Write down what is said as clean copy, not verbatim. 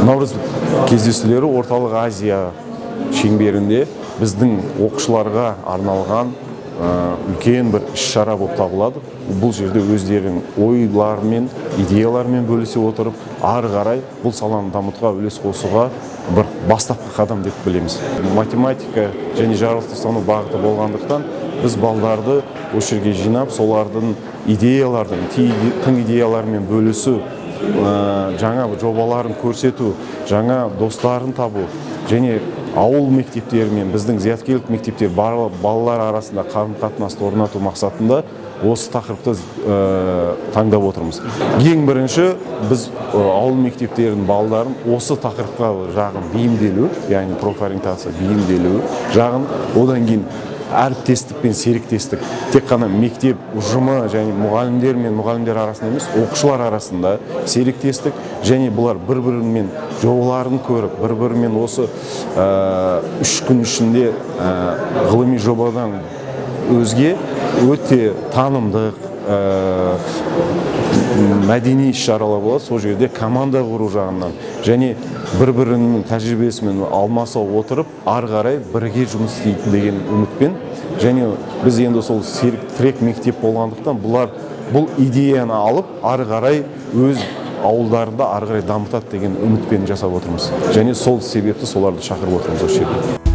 Наурыз кездесулері Орталық Азия шеңберінде біздің оқушыларға арналған үлкен бір іс-шара болып табылады. Бұл жерде өздерінің ойларымен, идеяларымен бөлісе отырып, ары қарай бұл саланы дамытуға үлес қосуға бір бастапқы қадам деп білеміз. Математика және жаратылыстану бағыты болғандықтан біз балдарды осы жерге жинап, солардың идеялардың, тың идеяларымен бөлісу, жаңа жобаларын көрсету, жаңа достарын табу және ауыл мектептерімен біздің зияткерлік мектептер балалар арасында қарым-қатынасты орнату мақсатында осы тақырыпты таңдап отырмыз. Ең бірінші біз ауыл мектептерінің балаларын осы тақырыпқа жағын бейімделу, яғни профориентация бейімделу жағын, одан кейін әріптестік пен серіктестік тек қана мектеп ұжымы және мұғалімдер мен мұғалімдер арасында емес, оқушылар арасында серіктестік және бұлар бір-бірімен жобаларын көріп, бір-бірімен осы 3 күн ішінде ғылыми жобадан өзге өте танымдық мәдени іс-шаралар болады. Сол жерде команда құру жағынан және бір-бірінің тәжірибесімен алмаса отырып, ары қарай бірге жұмыс істейді деген үмітпен, және біз енді сол серіктірек мектеп болғандықтан бұл идеяны алып, ары қарай өз ауылдарында ары қарай дамытады деген үмітпен жасап отырмыз. Және сол себепті соларды шақырып отырмыз осы жерде.